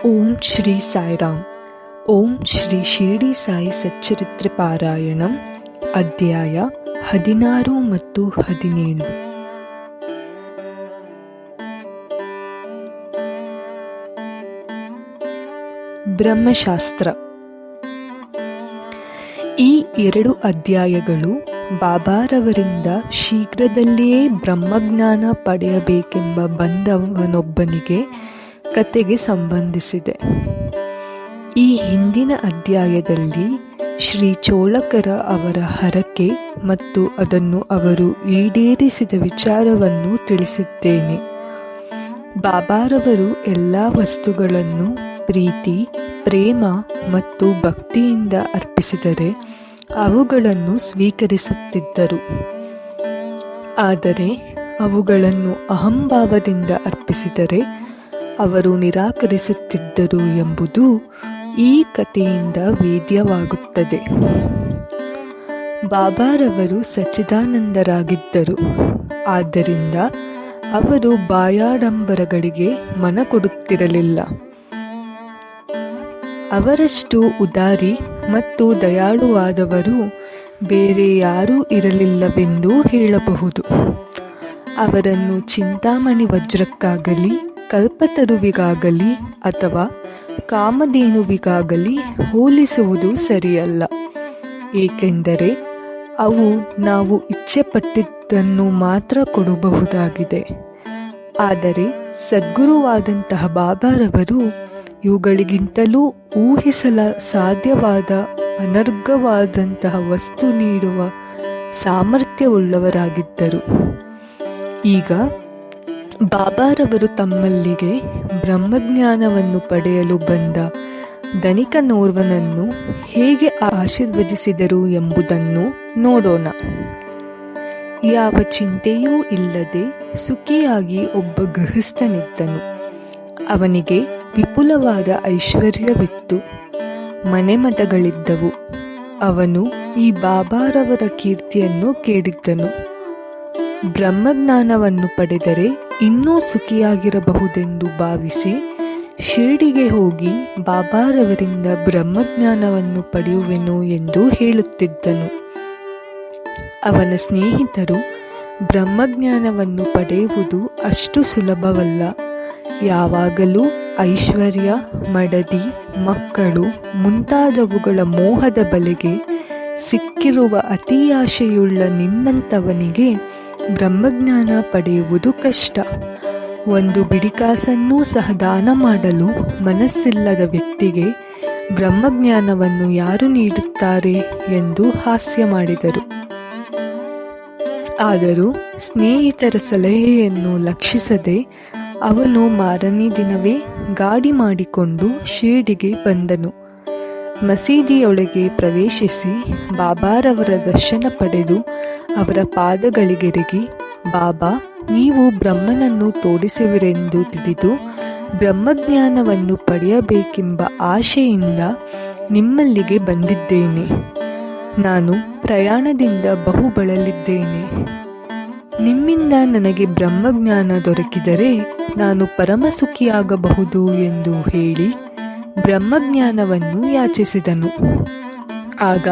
ಓಂ ಶ್ರೀ ಸಾಯಿರಾಮ್. ಓಂ ಶ್ರೀ ಶಿರಡಿ ಸಾಯಿ ಸಚ್ಚರಿತ್ರೆ ಪಾರಾಯಣಂ ಅಧ್ಯಾಯ 16 ಮತ್ತು 17. ಬ್ರಹ್ಮಶಾಸ್ತ್ರ. ಈ 2 ಅಧ್ಯಾಯಗಳು ಬಾಬಾರವರಿಂದ ಶೀಘ್ರದಲ್ಲಿಯೇ ಬ್ರಹ್ಮಜ್ಞಾನ ಪಡೆಯಬೇಕೆಂಬ ಬಂದವನೊಬ್ಬನಿಗೆ ಕತೆಗೆ ಸಂಬಂಧಿಸಿದೆ. ಈ ಹಿಂದಿನ ಅಧ್ಯಾಯದಲ್ಲಿ ಶ್ರೀ ಚೋಳಕರ ಅವರ ಹರಕೆ ಮತ್ತು ಅದನ್ನು ಅವರು ಈಡೇರಿಸಿದ ವಿಚಾರವನ್ನು ತಿಳಿಸಿದ್ದೇನೆ. ಬಾಬಾರವರು ಎಲ್ಲ ವಸ್ತುಗಳನ್ನು ಪ್ರೀತಿ, ಪ್ರೇಮ ಮತ್ತು ಭಕ್ತಿಯಿಂದ ಅರ್ಪಿಸಿದರೆ ಅವುಗಳನ್ನು ಸ್ವೀಕರಿಸುತ್ತಿದ್ದರು. ಆದರೆ ಅವುಗಳನ್ನು ಅಹಂಭಾವದಿಂದ ಅರ್ಪಿಸಿದರೆ ಅವರು ನಿರಾಕರಿಸುತ್ತಿದ್ದರು ಎಂಬುದು ಈ ಕಥೆಯಿಂದ ವೇದ್ಯವಾಗುತ್ತದೆ. ಬಾಬಾರವರು ಸಚ್ಚಿದಾನಂದರಾಗಿದ್ದರು. ಆದ್ದರಿಂದ ಅವರು ಬಾಯಾಡಂಬರಗಳಿಗೆ ಮನ ಕೊಡುತ್ತಿರಲಿಲ್ಲ. ಅವರಷ್ಟು ಉದಾರಿ ಮತ್ತು ದಯಾಳುವಾದವರು ಬೇರೆ ಯಾರೂ ಇರಲಿಲ್ಲವೆಂದೂ ಹೇಳಬಹುದು. ಅವರನ್ನು ಚಿಂತಾಮಣಿ ವಜ್ರಕ್ಕಾಗಲಿ, ಕಲ್ಪತರುವಿಗಾಗಲಿ ಅಥವಾ ಕಾಮಧೇನುವಿಗಾಗಲಿ ಹೋಲಿಸುವುದು ಸರಿಯಲ್ಲ. ಏಕೆಂದರೆ ಅವು ನಾವು ಇಚ್ಛೆಪಟ್ಟಿದ್ದನ್ನು ಮಾತ್ರ ಕೊಡಬಹುದಾಗಿದೆ. ಆದರೆ ಸದ್ಗುರುವಾದಂತಹ ಬಾಬಾರವರು ಇವುಗಳಿಗಿಂತಲೂ ಊಹಿಸಲ ಸಾಧ್ಯವಾದ ಅನರ್ಘವಾದಂತಹ ವಸ್ತು ನೀಡುವ ಸಾಮರ್ಥ್ಯವುಳ್ಳವರಾಗಿದ್ದರು. ಈಗ ಬಾಬಾರವರು ತಮ್ಮಲ್ಲಿಗೆ ಬ್ರಹ್ಮಜ್ಞಾನವನ್ನು ಪಡೆಯಲು ಬಂದ ಧನಿಕನೋರ್ವನನ್ನು ಹೇಗೆ ಆಶೀರ್ವದಿಸಿದರು ಎಂಬುದನ್ನು ನೋಡೋಣ. ಯಾವ ಚಿಂತೆಯೂ ಇಲ್ಲದೆ ಸುಖಿಯಾಗಿ ಒಬ್ಬ ಗೃಹಸ್ಥನಿದ್ದನು. ಅವನಿಗೆ ವಿಪುಲವಾದ ಐಶ್ವರ್ಯವಿತ್ತು, ಮನೆಮಠಗಳಿದ್ದವು. ಅವನು ಈ ಬಾಬಾರವರ ಕೀರ್ತಿಯನ್ನು ಕೇಳಿದ್ದನು. ಬ್ರಹ್ಮಜ್ಞಾನವನ್ನು ಪಡೆದರೆ ಇನ್ನೂ ಸುಖಿಯಾಗಿರಬಹುದೆಂದು ಭಾವಿಸಿ ಶಿರಡಿಗೆ ಹೋಗಿ ಬಾಬಾರವರಿಂದ ಬ್ರಹ್ಮಜ್ಞಾನವನ್ನು ಪಡೆಯುವೆನು ಎಂದು ಹೇಳುತ್ತಿದ್ದನು. ಅವನ ಸ್ನೇಹಿತರು ಬ್ರಹ್ಮಜ್ಞಾನವನ್ನು ಪಡೆಯುವುದು ಅಷ್ಟು ಸುಲಭವಲ್ಲ, ಯಾವಾಗಲೂ ಐಶ್ವರ್ಯ, ಮಡದಿ, ಮಕ್ಕಳು ಮುಂತಾದವುಗಳ ಮೋಹದ ಬಲೆಗೆ ಸಿಕ್ಕಿರುವ ಅತಿಯಾಶೆಯುಳ್ಳ ನಿನ್ನಂಥವನಿಗೆ ಬ್ರಹ್ಮಜ್ಞಾನ ಪಡೆಯುವುದು ಕಷ್ಟ. ಒಂದು ಬಿಡಿಕಾಸನ್ನೂ ಸಹ ದಾನ ಮಾಡಲು ಮನಸ್ಸಿಲ್ಲದ ವ್ಯಕ್ತಿಗೆ ಬ್ರಹ್ಮಜ್ಞಾನವನ್ನು ಯಾರು ನೀಡುತ್ತಾರೆ ಎಂದು ಹಾಸ್ಯ ಮಾಡಿದರು. ಆದರೂ ಸ್ನೇಹಿತರ ಸಲಹೆಯನ್ನು ಲಕ್ಷಿಸದೆ ಅವನು ಮಾರನೇ ದಿನವೇ ಗಾಡಿ ಮಾಡಿಕೊಂಡು ಶಿರಡಿಗೆ ಬಂದನು. ಮಸೀದಿಯೊಳಗೆ ಪ್ರವೇಶಿಸಿ ಬಾಬಾರವರ ದರ್ಶನ ಪಡೆದು ಅವರ ಪಾದಗಳಿಗೆರಗಿ, ಬಾಬಾ, ನೀವು ಬ್ರಹ್ಮನನ್ನು ತೋರಿಸುವಿರೆಂದು ತಿಳಿದು ಬ್ರಹ್ಮಜ್ಞಾನವನ್ನು ಪಡೆಯಬೇಕೆಂಬ ಆಶೆಯಿಂದ ನಿಮ್ಮಲ್ಲಿಗೆ ಬಂದಿದ್ದೇನೆ. ನಾನು ಪ್ರಯಾಣದಿಂದ ಬಹು ಬಳಲಿದ್ದೇನೆ. ನಿಮ್ಮಿಂದ ನನಗೆ ಬ್ರಹ್ಮಜ್ಞಾನ ದೊರಕಿದರೆ ನಾನು ಪರಮಸುಖಿಯಾಗಬಹುದು ಎಂದು ಹೇಳಿ ಬ್ರಹ್ಮಜ್ಞಾನವನ್ನು ಯಾಚಿಸಿದನು. ಆಗ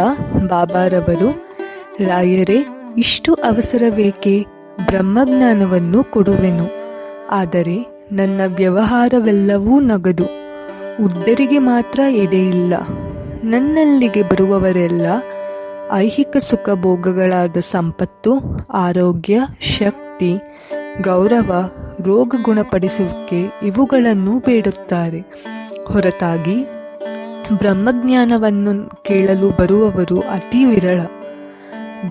ಬಾಬಾರವರು, ರಾಯರೇ, ಇಷ್ಟು ಅವಸರವೇಕೆ? ಬ್ರಹ್ಮಜ್ಞಾನವನ್ನು ಕೊಡುವೆನು. ಆದರೆ ನನ್ನ ವ್ಯವಹಾರವೆಲ್ಲವೂ ನಗದು. ಉದ್ದರಿಗೆ ಮಾತ್ರ ಎಡೆಯಿಲ್ಲ. ನನ್ನಲ್ಲಿಗೆ ಬರುವವರೆಲ್ಲ ಐಹಿಕ ಸುಖ ಭೋಗಗಳಾದ ಸಂಪತ್ತು, ಆರೋಗ್ಯ, ಶಕ್ತಿ, ಗೌರವ, ರೋಗ ಗುಣಪಡಿಸುವಿಕೆ ಇವುಗಳನ್ನು ಬೇಡುತ್ತಾರೆ. ಹೊರತಾಗಿ ಬ್ರಹ್ಮಜ್ಞಾನವನ್ನು ಕೇಳಲು ಬರುವವರು ಅತಿ ವಿರಳ.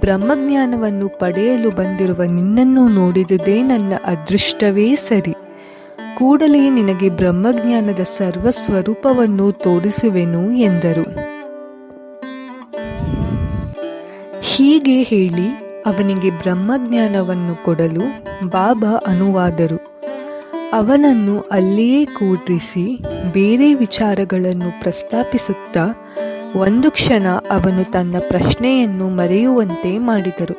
ಬ್ರಹ್ಮಜ್ಞಾನವನ್ನು ಪಡೆಯಲು ಬಂದಿರುವ ನಿನ್ನನ್ನು ನೋಡಿದುದೇ ನನ್ನ ಅದೃಷ್ಟವೇ ಸರಿ. ಕೂಡಲೇ ನಿನಗೆ ಬ್ರಹ್ಮಜ್ಞಾನದ ಸರ್ವಸ್ವರೂಪವನ್ನು ತೋರಿಸುವೆನು ಎಂದರು. ಹೀಗೆ ಹೇಳಿ ಅವನಿಗೆ ಬ್ರಹ್ಮಜ್ಞಾನವನ್ನು ಕೊಡಲು ಬಾಬಾ ಅನುವಾದರು. ಅವನನ್ನು ಅಲ್ಲಿಯೇ ಕೂಡಿಸಿ ಬೇರೆ ವಿಚಾರಗಳನ್ನು ಪ್ರಸ್ತಾಪಿಸುತ್ತಾ ಒಂದು ಕ್ಷಣ ಅವನು ತನ್ನ ಪ್ರಶ್ನೆಯನ್ನು ಮರೆಯುವಂತೆ ಮಾಡಿದರು.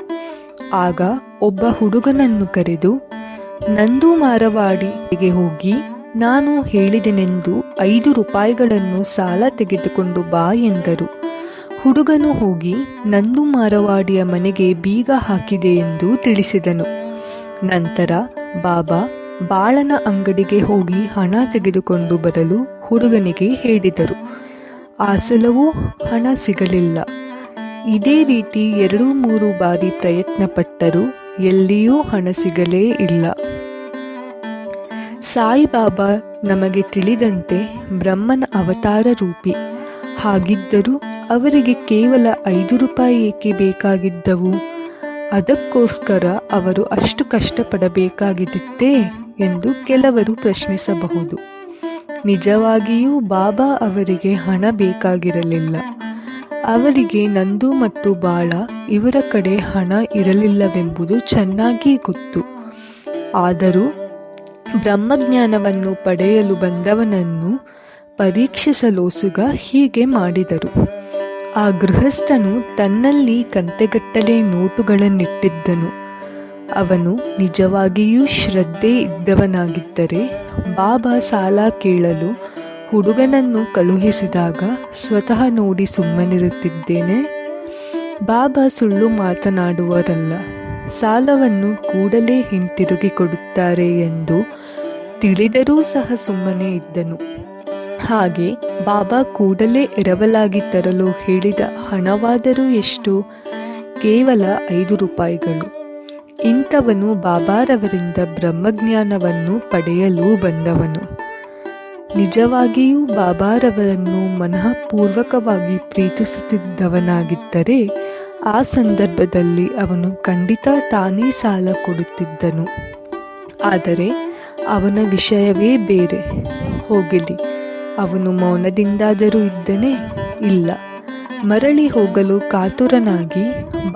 ಆಗ ಒಬ್ಬ ಹುಡುಗನನ್ನು ಕರೆದು, ನಂದು ಮಾರವಾಡಿಗೆ ಹೋಗಿ ನಾನು ಹೇಳಿದೆನೆಂದು 5 ರೂಪಾಯಿಗಳನ್ನು ಸಾಲ ತೆಗೆದುಕೊಂಡು ಬಾ ಎಂದರು. ಹುಡುಗನು ಹೋಗಿ ನಂದು ಮಾರವಾಡಿಯ ಮನೆಗೆ ಬೀಗ ಹಾಕಿದೆ ಎಂದು ತಿಳಿಸಿದನು. ನಂತರ ಬಾಬಾ ಬಾಳನ ಅಂಗಡಿಗೆ ಹೋಗಿ ಹಣ ತೆಗೆದುಕೊಂಡು ಬರಲು ಹುಡುಗನಿಗೆ ಹೇಳಿದರು. ಆ ಸಲವೂ ಹಣ ಸಿಗಲಿಲ್ಲ. ಇದೇ ರೀತಿ 2-3 ಬಾರಿ ಪ್ರಯತ್ನಪಟ್ಟರೂ ಎಲ್ಲಿಯೂ ಹಣ ಸಿಗಲೇ ಇಲ್ಲ. ಸಾಯಿಬಾಬಾ ನಮಗೆ ತಿಳಿದಂತೆ ಬ್ರಹ್ಮನ ಅವತಾರ ರೂಪಿ. ಹಾಗಿದ್ದರೂ ಅವರಿಗೆ ಕೇವಲ 5 ರೂಪಾಯಿ ಏಕೆ ಬೇಕಾಗಿದ್ದವು? ಅದಕ್ಕೋಸ್ಕರ ಅವರು ಅಷ್ಟು ಕಷ್ಟಪಡಬೇಕಾಗಿತ್ತೇ ಎಂದು ಕೆಲವರು ಪ್ರಶ್ನಿಸಬಹುದು. ನಿಜವಾಗಿಯೂ ಬಾಬಾ ಅವರಿಗೆ ಹಣ ಬೇಕಾಗಿರಲಿಲ್ಲ. ಅವರಿಗೆ ನಂದು ಮತ್ತು ಬಾಳ ಇವರ ಕಡೆ ಹಣ ಇರಲಿಲ್ಲವೆಂಬುದು ಚೆನ್ನಾಗಿ ಗೊತ್ತು. ಆದರೂ ಬ್ರಹ್ಮಜ್ಞಾನವನ್ನು ಪಡೆಯಲು ಬಂದವನನ್ನು ಪರೀಕ್ಷಿಸಲೋಸುಗ ಹೀಗೆ ಮಾಡಿದರು. ಆ ಗೃಹಸ್ಥನು ತನ್ನಲ್ಲಿ ಕಂತೆಗಟ್ಟಲೆ ನೋಟುಗಳನ್ನಿಟ್ಟಿದ್ದನು. ಅವನು ನಿಜವಾಗಿಯೂ ಶ್ರದ್ಧೆ ಇದ್ದವನಾಗಿದ್ದರೆ ಬಾಬಾ ಸಾಲ ಕೇಳಲು ಹುಡುಗನನ್ನು ಕಳುಹಿಸಿದಾಗ ಸ್ವತಃ ನೋಡಿ ಸುಮ್ಮನಿರುತ್ತಿದ್ದೇನೆ. ಬಾಬಾ ಸುಳ್ಳು ಮಾತನಾಡುವರಲ್ಲ. ಸಾಲವನ್ನು ಕೂಡಲೇ ಹಿಂತಿರುಗಿ ಕೊಡುತ್ತಾರೆ ಎಂದು ತಿಳಿದರೂ ಸಹ ಸುಮ್ಮನೆ ಇದ್ದನು. ಹಾಗೆ ಬಾಬಾ ಕೂಡಲೇ ಎರವಲಾಗಿ ತರಲು ಹೇಳಿದ ಹಣವಾದರೂ ಎಷ್ಟು? ಕೇವಲ 5 ರೂಪಾಯಿಗಳು. ಇಂಥವನು ಬಾಬಾರವರಿಂದ ಬ್ರಹ್ಮಜ್ಞಾನವನ್ನು ಪಡೆಯಲು ಬಂದವನು. ನಿಜವಾಗಿಯೂ ಬಾಬಾರವರನ್ನು ಮನಃಪೂರ್ವಕವಾಗಿ ಪ್ರೀತಿಸುತ್ತಿದ್ದವನಾಗಿದ್ದರೆ ಆ ಸಂದರ್ಭದಲ್ಲಿ ಅವನು ಖಂಡಿತ ತಾನೇ ಸಾಲ ಕೊಡುತ್ತಿದ್ದನು. ಆದರೆ ಅವನ ವಿಷಯವೇ ಬೇರೆ. ಹೋಗಲಿ, ಅವನು ಮೌನದಿಂದಾದರೂ ಇದ್ದನೇ? ಇಲ್ಲ. ಮರಳಿ ಹೋಗಲು ಕಾತುರನಾಗಿ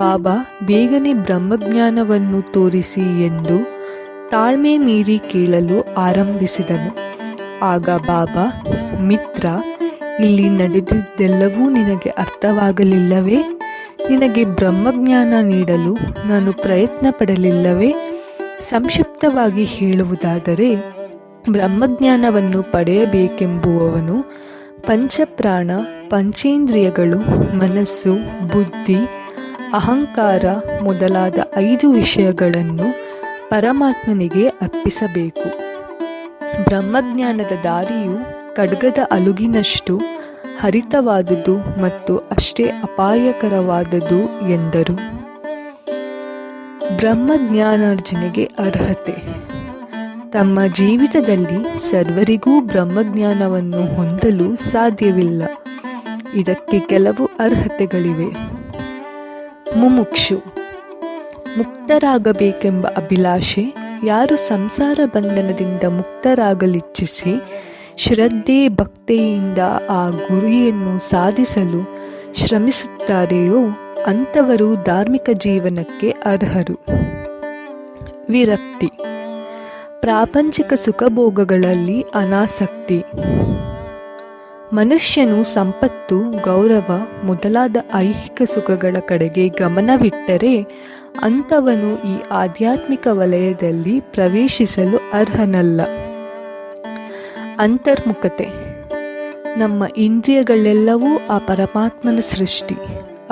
ಬಾಬಾ ಬೇಗನೆ ಬ್ರಹ್ಮಜ್ಞಾನವನ್ನು ತೋರಿಸಿ ಎಂದು ತಾಳ್ಮೆ ಮೀರಿ ಕೇಳಲು ಆರಂಭಿಸಿದನು. ಆಗ ಬಾಬಾ, ಮಿತ್ರ, ಇಲ್ಲಿ ನಡೆದಿದ್ದೆಲ್ಲವೂ ನಿನಗೆ ಅರ್ಥವಾಗಲಿಲ್ಲವೇ? ನಿನಗೆ ಬ್ರಹ್ಮಜ್ಞಾನ ನೀಡಲು ನಾನು ಪ್ರಯತ್ನ ಪಡಲಿಲ್ಲವೇ? ಸಂಕ್ಷಿಪ್ತವಾಗಿ ಹೇಳುವುದಾದರೆ, ಬ್ರಹ್ಮಜ್ಞಾನವನ್ನು ಪಡೆಯಬೇಕೆಂಬುವವನು ಪಂಚಪ್ರಾಣ, ಪಂಚೇಂದ್ರಿಯಗಳು, ಮನಸ್ಸು, ಬುದ್ಧಿ, ಅಹಂಕಾರ ಮೊದಲಾದ 5 ವಿಷಯಗಳನ್ನು ಪರಮಾತ್ಮನಿಗೆ ಅರ್ಪಿಸಬೇಕು. ಬ್ರಹ್ಮಜ್ಞಾನದ ದಾರಿಯು ಖಡ್ಗದ ಅಲುಗಿನಷ್ಟು ಹರಿತವಾದುದು ಮತ್ತು ಅಷ್ಟೇ ಅಪಾಯಕರವಾದುದು ಎಂದರು. ಬ್ರಹ್ಮಜ್ಞಾನಾರ್ಜನೆಗೆ ಅರ್ಹತೆ. ತಮ್ಮ ಜೀವಿತದಲ್ಲಿ ಸರ್ವರಿಗೂ ಬ್ರಹ್ಮಜ್ಞಾನವನ್ನು ಹೊಂದಲು ಸಾಧ್ಯವಿಲ್ಲ. ಇದಕ್ಕೆ ಕೆಲವು ಅರ್ಹತೆಗಳಿವೆ. ಮುಮುಕ್ಷು, ಮುಕ್ತರಾಗಬೇಕೆಂಬ ಅಭಿಲಾಷೆ. ಯಾರು ಸಂಸಾರ ಬಂಧನದಿಂದ ಮುಕ್ತರಾಗಲಿಚ್ಛಿಸಿ ಶ್ರದ್ಧೆ ಭಕ್ತಿಯಿಂದ ಆ ಗುರಿಯನ್ನು ಸಾಧಿಸಲು ಶ್ರಮಿಸುತ್ತಾರೆಯೋ ಅಂಥವರು ಧಾರ್ಮಿಕ ಜೀವನಕ್ಕೆ ಅರ್ಹರು. ವಿರಕ್ತಿ, ಪ್ರಾಪಂಚಿಕ ಸುಖಭೋಗಗಳಲ್ಲಿ ಅನಾಸಕ್ತಿ. ಮನುಷ್ಯನು ಸಂಪತ್ತು, ಗೌರವ ಮೊದಲಾದ ಐಹಿಕ ಸುಖಗಳ ಕಡೆಗೆ ಗಮನವಿಟ್ಟರೆ ಅಂಥವನು ಈ ಆಧ್ಯಾತ್ಮಿಕ ವಲಯದಲ್ಲಿ ಪ್ರವೇಶಿಸಲು ಅರ್ಹನಲ್ಲ. ಅಂತರ್ಮುಖತೆ. ನಮ್ಮ ಇಂದ್ರಿಯಗಳೆಲ್ಲವೂ ಆ ಪರಮಾತ್ಮನ ಸೃಷ್ಟಿ.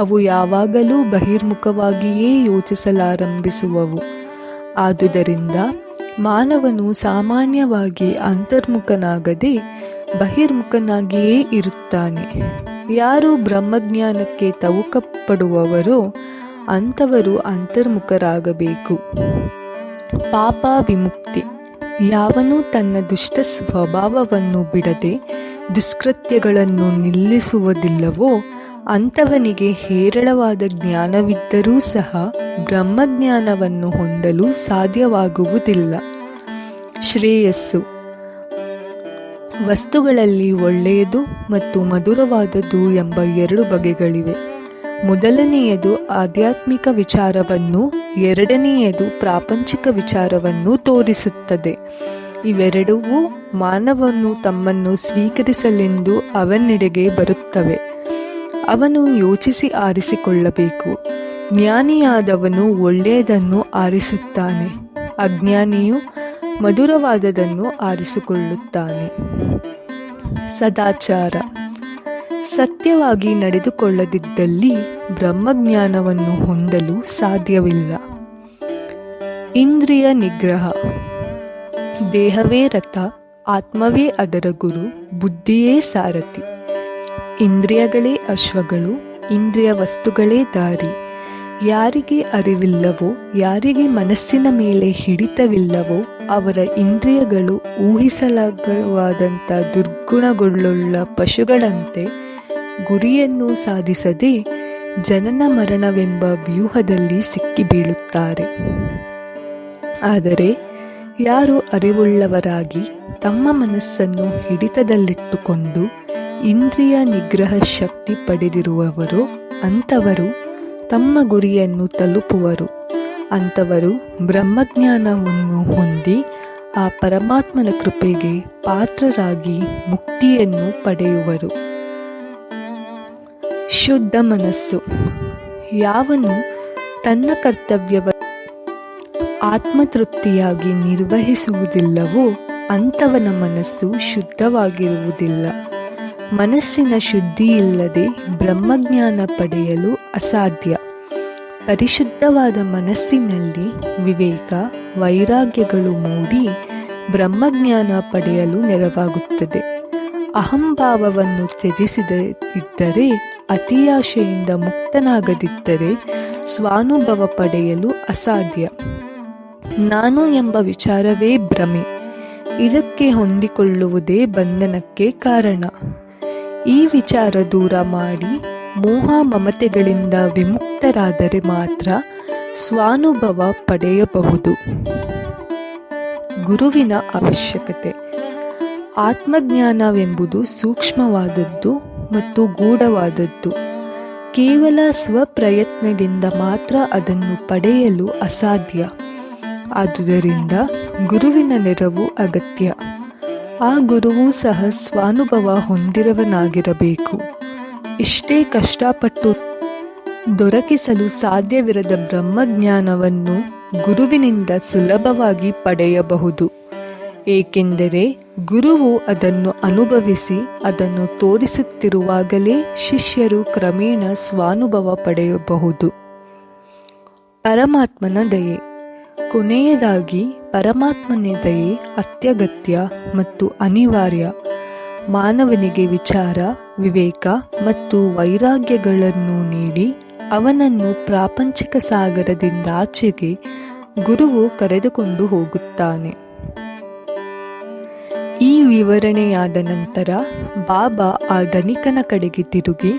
ಅವು ಯಾವಾಗಲೂ ಬಹಿರ್ಮುಖವಾಗಿಯೇ ಯೋಚಿಸಲಾರಂಭಿಸುವವು. ಆದುದರಿಂದ ಮಾನವನು ಸಾಮಾನ್ಯವಾಗಿ ಅಂತರ್ಮುಖನಾಗದೆ ಬಹಿರ್ಮುಖನಾಗಿಯೇ ಇರುತ್ತಾನೆ. ಯಾರು ಬ್ರಹ್ಮಜ್ಞಾನಕ್ಕೆ ತವಕಪಡುವವರೋ ಅಂಥವರು ಅಂತರ್ಮುಖರಾಗಬೇಕು. ಪಾಪ ವಿಮುಕ್ತಿ. ಯಾವನು ತನ್ನ ದುಷ್ಟ ಸ್ವಭಾವವನ್ನು ಬಿಡದೆ ದುಷ್ಕೃತ್ಯಗಳನ್ನು ನಿಲ್ಲಿಸುವುದಿಲ್ಲವೋ ಅಂಥವನಿಗೆ ಹೇರಳವಾದ ಜ್ಞಾನವಿದ್ದರೂ ಸಹ ಬ್ರಹ್ಮಜ್ಞಾನವನ್ನು ಹೊಂದಲು ಸಾಧ್ಯವಾಗುವುದಿಲ್ಲ. ಶ್ರೇಯಸ್ಸು. ವಸ್ತುಗಳಲ್ಲಿ ಒಳ್ಳೆಯದು ಮತ್ತು ಮಧುರವಾದದ್ದು ಎಂಬ 2 ಬಗೆಗಳಿವೆ. ಮೊದಲನೆಯದು ಆಧ್ಯಾತ್ಮಿಕ ವಿಚಾರವನ್ನು, ಎರಡನೆಯದು ಪ್ರಾಪಂಚಿಕ ವಿಚಾರವನ್ನು ತೋರಿಸುತ್ತದೆ. ಇವೆರಡೂ ಮಾನವನು ತಮ್ಮನ್ನು ಸ್ವೀಕರಿಸಲೆಂದು ಅವನೆಡೆಗೆ ಬರುತ್ತವೆ. ಅವನು ಯೋಚಿಸಿ ಆರಿಸಿಕೊಳ್ಳಬೇಕು. ಜ್ಞಾನಿಯಾದವನು ಒಳ್ಳೆಯದನ್ನು ಆರಿಸುತ್ತಾನೆ. ಅಜ್ಞಾನಿಯು ಮಧುರವಾದದನ್ನು ಆರಿಸಿಕೊಳ್ಳುತ್ತಾನೆ. ಸದಾಚಾರ. ಸತ್ಯವಾಗಿ ನಡೆದುಕೊಳ್ಳದಿದ್ದಲ್ಲಿ ಬ್ರಹ್ಮಜ್ಞಾನವನ್ನು ಹೊಂದಲು ಸಾಧ್ಯವಿಲ್ಲ. ಇಂದ್ರಿಯ ನಿಗ್ರಹ. ದೇಹವೇ ರಥ, ಆತ್ಮವೇ ಅದರ ಗುರು, ಬುದ್ಧಿಯೇ ಸಾರಥಿ. ಇಂದ್ರಿಯಗಳೇ ಅಶ್ವಗಳು, ಇಂದ್ರಿಯ ವಸ್ತುಗಳೇ ದಾರಿ. ಯಾರಿಗೆ ಅರಿವಿಲ್ಲವೋ, ಯಾರಿಗೆ ಮನಸ್ಸಿನ ಮೇಲೆ ಹಿಡಿತವಿಲ್ಲವೋ ಅವರ ಇಂದ್ರಿಯಗಳು ಊಹಿಸಲಾಗವಾದಂಥ ದುರ್ಗುಣಗಳುಳ್ಳ ಪಶುಗಳಂತೆ ಗುರಿಯನ್ನು ಸಾಧಿಸದೆ ಜನನ ಮರಣವೆಂಬ ವ್ಯೂಹದಲ್ಲಿ ಸಿಕ್ಕಿಬೀಳುತ್ತಾರೆ. ಆದರೆ ಯಾರು ಅರಿವುಳ್ಳವರಾಗಿ ತಮ್ಮ ಮನಸ್ಸನ್ನು ಹಿಡಿತದಲ್ಲಿಟ್ಟುಕೊಂಡು ಇಂದ್ರಿಯ ನಿಗ್ರಹ ಶಕ್ತಿ ಪಡೆದಿರುವವರೋ ಅಂಥವರು ತಮ್ಮ ಗುರಿಯನ್ನು ತಲುಪುವರು. ಅಂಥವರು ಬ್ರಹ್ಮಜ್ಞಾನವನ್ನು ಹೊಂದಿ ಆ ಪರಮಾತ್ಮನ ಕೃಪೆಗೆ ಪಾತ್ರರಾಗಿ ಮುಕ್ತಿಯನ್ನು ಪಡೆಯುವರು. ಶುದ್ಧ ಮನಸ್ಸು. ಯಾವನು ತನ್ನ ಕರ್ತವ್ಯವನ್ನು ಆತ್ಮತೃಪ್ತಿಯಾಗಿ ನಿರ್ವಹಿಸುವುದಿಲ್ಲವೋ ಅಂಥವನ ಮನಸ್ಸು ಶುದ್ಧವಾಗಿರುವುದಿಲ್ಲ. ಮನಸ್ಸಿನ ಶುದ್ಧಿಯಿಲ್ಲದೆ ಬ್ರಹ್ಮಜ್ಞಾನ ಪಡೆಯಲು ಅಸಾಧ್ಯ. ಪರಿಶುದ್ಧವಾದ ಮನಸ್ಸಿನಲ್ಲಿ ವಿವೇಕ, ವೈರಾಗ್ಯಗಳು ಮೂಡಿ ಬ್ರಹ್ಮಜ್ಞಾನ ಪಡೆಯಲು ನೆರವಾಗುತ್ತದೆ. ಅಹಂಭಾವವನ್ನು ತ್ಯಜಿಸದಿದ್ದರೆ, ಅತಿಯಾಶೆಯಿಂದ ಮುಕ್ತನಾಗದಿದ್ದರೆ ಸ್ವಾನುಭವ ಪಡೆಯಲು ಅಸಾಧ್ಯ. ನಾನು ಎಂಬ ವಿಚಾರವೇ ಭ್ರಮೆ. ಇದಕ್ಕೆ ಹೊಂದಿಕೊಳ್ಳುವುದೇ ಬಂಧನಕ್ಕೆ ಕಾರಣ. ಈ ವಿಚಾರ ದೂರ ಮಾಡಿ ಮೋಹ ಮಮತೆಗಳಿಂದ ವಿಮುಕ್ತರಾದರೆ ಮಾತ್ರ ಸ್ವಾನುಭವ ಪಡೆಯಬಹುದು. ಗುರುವಿನ ಅವಶ್ಯಕತೆ. ಆತ್ಮಜ್ಞಾನವೆಂಬುದು ಸೂಕ್ಷ್ಮವಾದದ್ದು ಮತ್ತು ಗೂಢವಾದದ್ದು. ಕೇವಲ ಸ್ವಪ್ರಯತ್ನದಿಂದ ಮಾತ್ರ ಅದನ್ನು ಪಡೆಯಲು ಅಸಾಧ್ಯ. ಆದುದರಿಂದ ಗುರುವಿನ ನೆರವು ಅಗತ್ಯ. ಆ ಗುರುವೂ ಸಹ ಸ್ವಾನುಭವ ಹೊಂದಿರುವವನಾಗಿರಬೇಕು. ಇಷ್ಟೇ ಕಷ್ಟಪಟ್ಟು ದೊರಕಿಸಲು ಸಾಧ್ಯವಿರದ ಬ್ರಹ್ಮಜ್ಞಾನವನ್ನು ಗುರುವಿನಿಂದ ಸುಲಭವಾಗಿ ಪಡೆಯಬಹುದು. ಏಕೆಂದರೆ ಗುರುವು ಅದನ್ನು ಅನುಭವಿಸಿ ಅದನ್ನು ತೋರಿಸುತ್ತಿರುವಾಗಲೇ ಶಿಷ್ಯರು ಕ್ರಮೇಣ ಸ್ವಾನುಭವ ಪಡೆಯಬಹುದು. ಪರಮಾತ್ಮನ ದಯೆ. ಕೊನೆಯದಾಗಿ ಪರಮಾತ್ಮನ ದಯೆ ಅತ್ಯಗತ್ಯ ಮತ್ತು ಅನಿವಾರ್ಯ. ಮಾನವನಿಗೆ ವಿಚಾರ, ವಿವೇಕ ಮತ್ತು ವೈರಾಗ್ಯಗಳನ್ನು ನೀಡಿ ಅವನನ್ನು ಪ್ರಾಪಂಚಿಕ ಸಾಗರದಿಂದಾಚೆಗೆ ಗುರುವು ಕರೆದುಕೊಂಡು ಹೋಗುತ್ತಾನೆ. ಈ ವಿವರಣೆಯಾದ ನಂತರ ಬಾಬಾ ಆ ಧನಿಕನ ಕಡೆಗೆ ತಿರುಗಿ,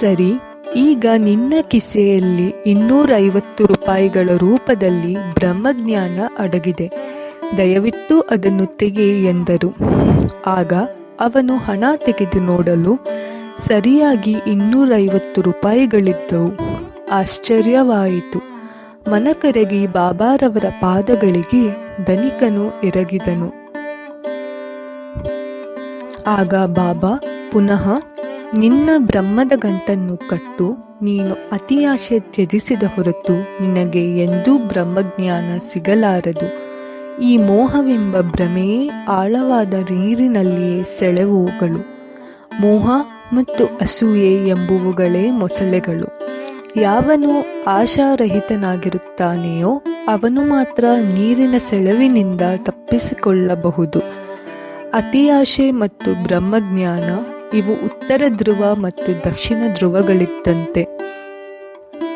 ಸರಿ, ಈಗ ನಿನ್ನ ಕಿಸೆಯಲ್ಲಿ 250 ರೂಪಾಯಿಗಳ ರೂಪದಲ್ಲಿ ಬ್ರಹ್ಮಜ್ಞಾನ ಅಡಗಿದೆ. ದಯವಿಟ್ಟು ಅದನ್ನು ತೆಗೆ ಎಂದರು. ಆಗ ಅವನು ಹಣ ತೆಗೆದು ನೋಡಲು ಸರಿಯಾಗಿ 250 ರೂಪಾಯಿಗಳಿದ್ದವು. ಆಶ್ಚರ್ಯವಾಯಿತು. ಮನಕರಗಿ ಬಾಬಾರವರ ಪಾದಗಳಿಗೆ ಧನಿಕನು ಎರಗಿದನು. ಆಗ ಬಾಬಾ ಪುನಃ, ನಿನ್ನ ಬ್ರಹ್ಮದ ಗಂಟನ್ನು ಕಟ್ಟು. ನೀನು ಅತಿಯಾಶೆ ತ್ಯಜಿಸಿದ ಹೊರತು ನಿನಗೆ ಎಂದೂ ಬ್ರಹ್ಮಜ್ಞಾನ ಸಿಗಲಾರದು. ಈ ಮೋಹವೆಂಬ ಭ್ರಮೆಯೇ ಆಳವಾದ ನೀರಿನಲ್ಲಿಯೇ ಸೆಳೆವುಗಳು. ಮೋಹ ಮತ್ತು ಅಸೂಯೆ ಎಂಬುವುಗಳೇ ಮೊಸಳೆಗಳು. ಯಾವನು ಆಶಾರಹಿತನಾಗಿರುತ್ತಾನೆಯೋ ಅವನು ಮಾತ್ರ ನೀರಿನ ಸೆಳೆವಿನಿಂದ ತಪ್ಪಿಸಿಕೊಳ್ಳಬಹುದು. ಅತಿಯಾಶೆ ಮತ್ತು ಬ್ರಹ್ಮಜ್ಞಾನ ಇವು ಉತ್ತರ ಧ್ರುವ ಮತ್ತು ದಕ್ಷಿಣ ಧ್ರುವಗಳಿದ್ದಂತೆ.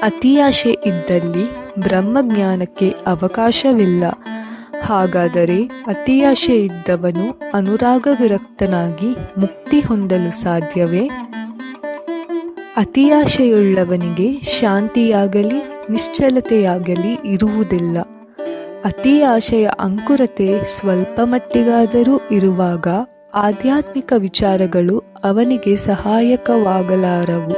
ಅತಿಯಾಶೆ ಇದ್ದಲ್ಲಿ ಬ್ರಹ್ಮಜ್ಞಾನಕ್ಕೆ ಅವಕಾಶವಿಲ್ಲ. ಹಾಗಾದರೆ ಅತಿಯಾಶೆ ಇದ್ದವನು ಅನುರಾಗ ವಿರಕ್ತನಾಗಿ ಮುಕ್ತಿ ಹೊಂದಲು ಸಾಧ್ಯವೇ? ಅತಿಯಾಶೆಯುಳ್ಳವನಿಗೆ ಶಾಂತಿಯಾಗಲಿ ನಿಶ್ಚಲತೆಯಾಗಲಿ ಇರುವುದಿಲ್ಲ. ಅತಿ ಆಶೆಯ ಅಂಕುರತೆ ಸ್ವಲ್ಪ ಮಟ್ಟಿಗಾದರೂ ಇರುವಾಗ ಆಧ್ಯಾತ್ಮಿಕ ವಿಚಾರಗಳು ಅವನಿಗೆ ಸಹಾಯಕವಾಗಲಾರವು.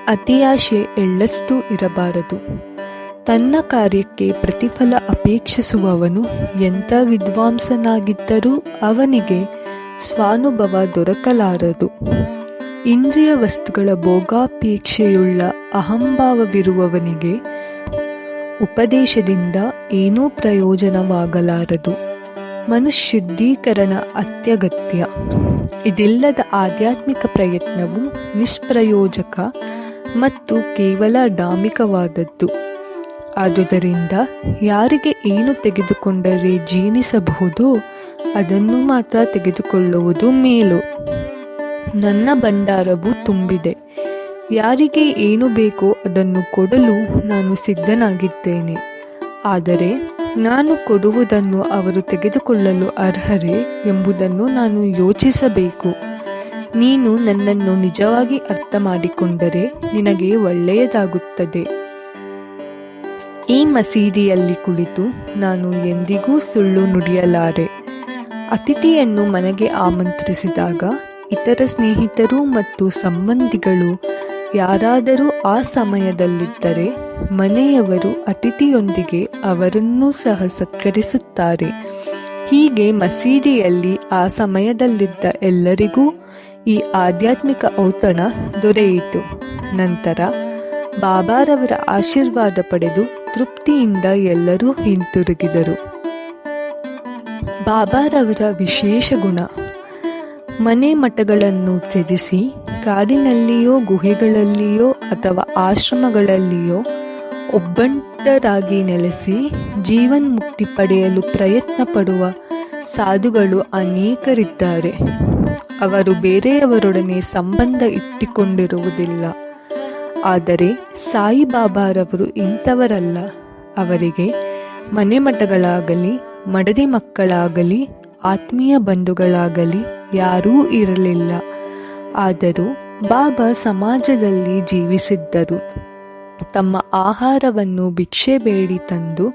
ಅತಿಯಾಶೆ ಎಳ್ಳಷ್ಟೂ ಇರಬಾರದು. ತನ್ನ ಕಾರ್ಯಕ್ಕೆ ಪ್ರತಿಫಲ ಅಪೇಕ್ಷಿಸುವವನು ಎಂಥ ವಿದ್ವಾಂಸನಾಗಿದ್ದರೂ ಅವನಿಗೆ ಸ್ವಾನುಭವ ದೊರಕಲಾರದು. ಇಂದ್ರಿಯ ವಸ್ತುಗಳ ಭೋಗಾಪೇಕ್ಷೆಯುಳ್ಳ ಅಹಂಭಾವವಿರುವವನಿಗೆ ಉಪದೇಶದಿಂದ ಏನೂ ಪ್ರಯೋಜನವಾಗಲಾರದು. ಮನುಶುದ್ಧೀಕರಣ ಅತ್ಯಗತ್ಯ. ಇದಿಲ್ಲದ ಆಧ್ಯಾತ್ಮಿಕ ಪ್ರಯತ್ನವು ನಿಷ್ಪ್ರಯೋಜಕ ಮತ್ತು ಕೇವಲ ಡಾಂಬಿಕವಾದದ್ದು. ಆದುದರಿಂದ ಯಾರಿಗೆ ಏನು ತೆಗೆದುಕೊಂಡರೆ ಜೀರ್ಣಿಸಬಹುದೋ ಅದನ್ನು ಮಾತ್ರ ತೆಗೆದುಕೊಳ್ಳುವುದು ಮೇಲು. ನನ್ನ ಭಂಡಾರವು ತುಂಬಿದೆ. ಯಾರಿಗೆ ಏನು ಬೇಕೋ ಅದನ್ನು ಕೊಡಲು ನಾನು ಸಿದ್ಧನಾಗಿದ್ದೇನೆ. ಆದರೆ ನಾನು ಕೊಡುವುದನ್ನು ಅವರು ತೆಗೆದುಕೊಳ್ಳಲು ಅರ್ಹರೇ ಎಂಬುದನ್ನು ನಾನು ಯೋಚಿಸಬೇಕು. ನೀನು ನನ್ನನ್ನು ನಿಜವಾಗಿ ಅರ್ಥ ಮಾಡಿಕೊಂಡರೆ ನಿನಗೆ ಒಳ್ಳೆಯದಾಗುತ್ತದೆ. ಈ ಮಸೀದಿಯಲ್ಲಿ ಕುಳಿತು ನಾನು ಎಂದಿಗೂ ಸುಳ್ಳು ನುಡಿಯಲಾರೆ. ಅತಿಥಿಯನ್ನು ಮನೆಗೆ ಆಮಂತ್ರಿಸಿದಾಗ ಇತರ ಸ್ನೇಹಿತರು ಮತ್ತು ಸಂಬಂಧಿಗಳು ಯಾರಾದರೂ ಆ ಸಮಯದಲ್ಲಿದ್ದರೆ ಮನೆಯವರು ಅತಿಥಿಯೊಂದಿಗೆ ಅವರನ್ನೂ ಸಹ ಸತ್ಕರಿಸುತ್ತಾರೆ. ಹೀಗೆ ಮಸೀದಿಯಲ್ಲಿ ಆ ಸಮಯದಲ್ಲಿದ್ದ ಎಲ್ಲರಿಗೂ ಈ ಆಧ್ಯಾತ್ಮಿಕ ಔತಣ ದೊರೆಯಿತು. ನಂತರ ಬಾಬಾರವರ ಆಶೀರ್ವಾದ ಪಡೆದು ತೃಪ್ತಿಯಿಂದ ಎಲ್ಲರೂ ಹಿಂತಿರುಗಿದರು. ಬಾಬಾರವರ ವಿಶೇಷ ಗುಣ: ಮನೆ ಮಠಗಳನ್ನು ತ್ಯಜಿಸಿ ಕಾಡಿನಲ್ಲಿಯೋ ಗುಹೆಗಳಲ್ಲಿಯೋ ಅಥವಾ ಆಶ್ರಮಗಳಲ್ಲಿಯೋ ಒಬ್ಬಂಟರಾಗಿ ನೆಲೆಸಿ ಜೀವನ್ಮುಕ್ತಿ ಪಡೆಯಲು ಪ್ರಯತ್ನ ಪಡುವ ಸಾಧುಗಳು ಅನೇಕರಿದ್ದಾರೆ. ಅವರು ಬೇರೆಯವರೊಡನೆ ಸಂಬಂಧ ಇಟ್ಟುಕೊಂಡಿರುವುದಿಲ್ಲ. ಆದರೆ ಸಾಯಿಬಾಬಾರವರು ಇಂಥವರಲ್ಲ. ಅವರಿಗೆ ಮನೆ ಮಠಗಳಾಗಲಿ ಮಡದಿ ಮಕ್ಕಳಾಗಲಿ ಆತ್ಮೀಯ ಬಂಧುಗಳಾಗಲಿ ಯಾರೂ ಇರಲಿಲ್ಲ. ಆದರೂ ಬಾಬಾ ಸಮಾಜದಲ್ಲಿ ಜೀವಿಸಿದ್ದರು. ತಮ್ಮ ಆಹಾರವನ್ನು ಭಿಕ್ಷೆ ಬೇಡಿ ತಂದು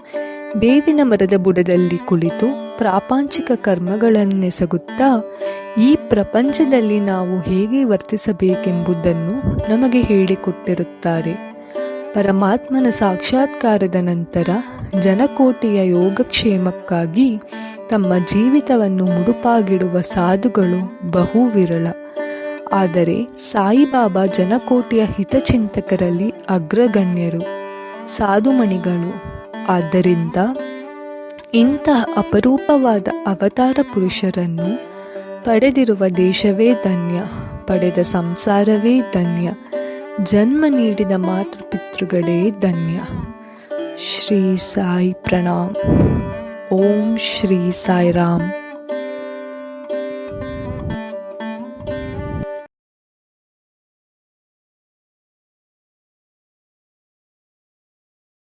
ಬೇವಿನ ಮರದ ಬುಡದಲ್ಲಿ ಕುಳಿತು ಪ್ರಾಪಂಚಿಕ ಕರ್ಮಗಳನ್ನೆಸಗುತ್ತಾ ಈ ಪ್ರಪಂಚದಲ್ಲಿ ನಾವು ಹೇಗೆ ವರ್ತಿಸಬೇಕೆಂಬುದನ್ನು ನಮಗೆ ಹೇಳಿಕೊಟ್ಟಿರುತ್ತಾರೆ. ಪರಮಾತ್ಮನ ಸಾಕ್ಷಾತ್ಕಾರದ ನಂತರ ಜನಕೋಟಿಯ ಯೋಗಕ್ಷೇಮಕ್ಕಾಗಿ ತಮ್ಮ ಜೀವಿತವನ್ನು ಮುಡುಪಾಗಿಡುವ ಸಾಧುಗಳು ಬಹು ವಿರಳ. ಆದರೆ ಸಾಯಿಬಾಬಾ ಜನಕೋಟಿಯ ಹಿತಚಿಂತಕರಲ್ಲಿ ಅಗ್ರಗಣ್ಯರು, ಸಾಧುಮಣಿಗಳು. ಆದ್ದರಿಂದ ಇಂತಹ ಅಪರೂಪವಾದ ಅವತಾರ ಪುರುಷರನ್ನು ಪಡೆದಿರುವ ದೇಶವೇ ಧನ್ಯ, ಪಡೆದ ಸಂಸಾರವೇ ಧನ್ಯ, ಜನ್ಮ ನೀಡಿದ ಮಾತೃಪಿತೃಗಳೇ ಧನ್ಯ. ಶ್ರೀ ಸಾಯಿ ಪ್ರಣಾಮ್. ಓಂ ಶ್ರೀ ಸಾಯಿರಾಮ್.